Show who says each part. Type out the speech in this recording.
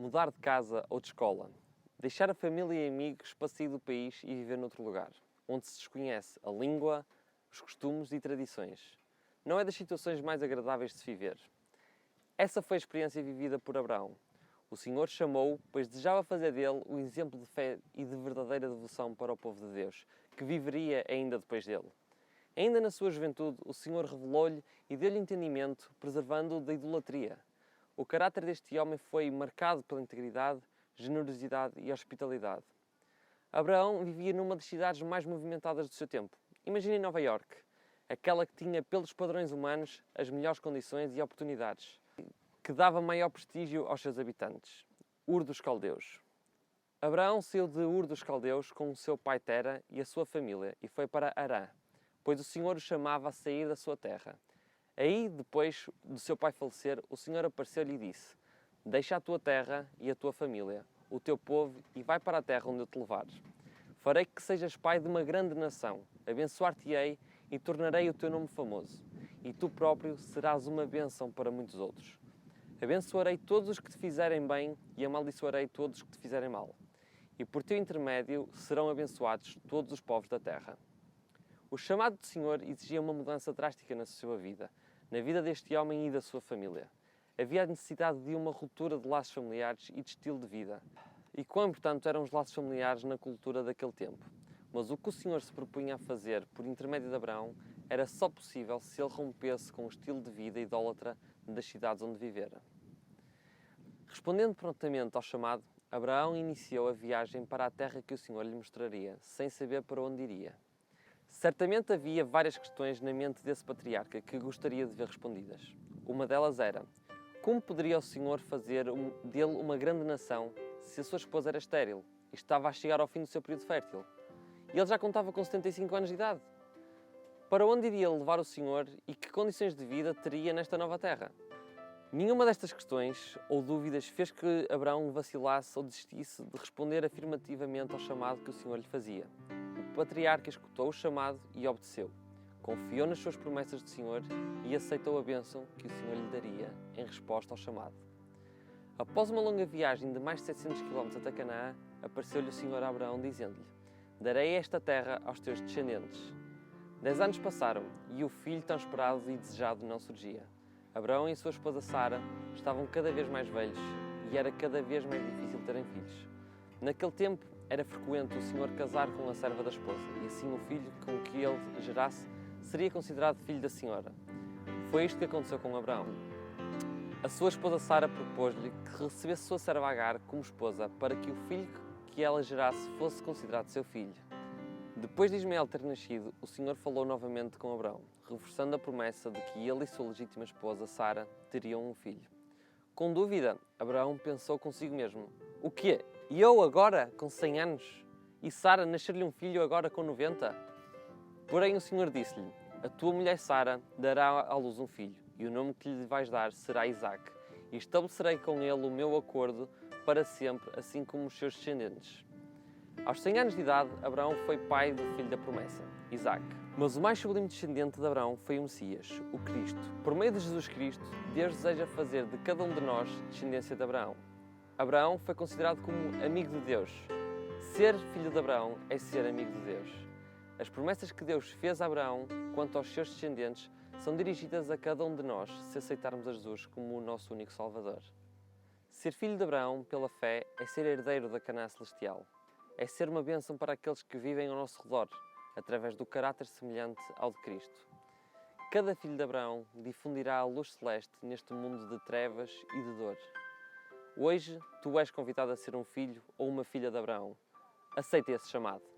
Speaker 1: mudar de casa ou de escola, deixar a família e amigos para sair do país e viver noutro lugar, onde se desconhece a língua, os costumes e tradições. Não é das situações mais agradáveis de se viver. Essa foi a experiência vivida por Abraão. O Senhor chamou-o, pois desejava fazer dele o exemplo de fé e de verdadeira devoção para o povo de Deus, que viveria ainda depois dele. Ainda na sua juventude, o Senhor revelou-lhe e deu-lhe entendimento, preservando-o da idolatria. O caráter deste homem foi marcado pela integridade, generosidade e hospitalidade. Abraão vivia numa das cidades mais movimentadas do seu tempo. Imagine Nova Iorque, aquela que tinha, pelos padrões humanos, as melhores condições e oportunidades, que dava maior prestígio aos seus habitantes. Ur dos Caldeus. Abraão saiu de Ur dos Caldeus com o seu pai Tera e a sua família e foi para Harã, pois o Senhor o chamava a sair da sua terra. Aí, depois do seu pai falecer, o Senhor apareceu-lhe e disse: Deixa a tua terra e a tua família, o teu povo, e vai para a terra onde eu te levar. Farei que sejas pai de uma grande nação, abençoar-te-ei e tornarei o teu nome famoso, e tu próprio serás uma bênção para muitos outros. Abençoarei todos os que te fizerem bem e amaldiçoarei todos os que te fizerem mal. E por teu intermédio serão abençoados todos os povos da terra. O chamado do Senhor exigia uma mudança drástica na sua vida, na vida deste homem e da sua família. Havia a necessidade de uma ruptura de laços familiares e de estilo de vida. E quão importante eram os laços familiares na cultura daquele tempo. Mas o que o Senhor se propunha a fazer por intermédio de Abraão era só possível se ele rompesse com o estilo de vida idólatra das cidades onde vivera. Respondendo prontamente ao chamado, Abraão iniciou a viagem para a terra que o Senhor lhe mostraria, sem saber para onde iria. Certamente havia várias questões na mente desse patriarca que gostaria de ver respondidas. Uma delas era: como poderia o Senhor fazer dele uma grande nação se a sua esposa era estéril e estava a chegar ao fim do seu período fértil? E ele já contava com 75 anos de idade. Para onde iria levar o Senhor e que condições de vida teria nesta nova terra? Nenhuma destas questões ou dúvidas fez que Abraão vacilasse ou desistisse de responder afirmativamente ao chamado que o Senhor lhe fazia. O patriarca escutou o chamado e obedeceu. Confiou nas suas promessas do Senhor e aceitou a bênção que o Senhor lhe daria em resposta ao chamado. Após uma longa viagem de mais de 700 km até Canaã, apareceu-lhe o Senhor a Abraão dizendo-lhe: Darei esta terra aos teus descendentes. 10 anos passaram e o filho tão esperado e desejado não surgia. Abraão e a sua esposa Sara estavam cada vez mais velhos e era cada vez mais difícil terem filhos. Naquele tempo era frequente o Senhor casar com a serva da esposa e assim o filho com que ele gerasse seria considerado filho da senhora. Foi isto que aconteceu com Abraão. A sua esposa Sara propôs-lhe que recebesse sua serva Agar como esposa para que o filho que ela gerasse fosse considerado seu filho. Depois de Ismael ter nascido, o Senhor falou novamente com Abraão, reforçando a promessa de que ele e sua legítima esposa, Sara, teriam um filho. Com dúvida, Abraão pensou consigo mesmo: o quê? E eu agora, com 100 anos? E Sara nascer-lhe um filho agora com 90? Porém o Senhor disse-lhe: a tua mulher Sara dará à luz um filho, e o nome que lhe vais dar será Isaque, e estabelecerei com ele o meu acordo para sempre, assim como os seus descendentes. Aos 100 anos de idade, Abraão foi pai do filho da promessa, Isaque. Mas o mais sublime descendente de Abraão foi o Messias, o Cristo. Por meio de Jesus Cristo, Deus deseja fazer de cada um de nós descendência de Abraão. Abraão foi considerado como amigo de Deus. Ser filho de Abraão é ser amigo de Deus. As promessas que Deus fez a Abraão quanto aos seus descendentes são dirigidas a cada um de nós se aceitarmos a Jesus como o nosso único Salvador. Ser filho de Abraão pela fé é ser herdeiro da Canaã celestial. É ser uma bênção para aqueles que vivem ao nosso redor, através do caráter semelhante ao de Cristo. Cada filho de Abraão difundirá a luz celeste neste mundo de trevas e de dor. Hoje, tu és convidado a ser um filho ou uma filha de Abraão. Aceita esse chamado.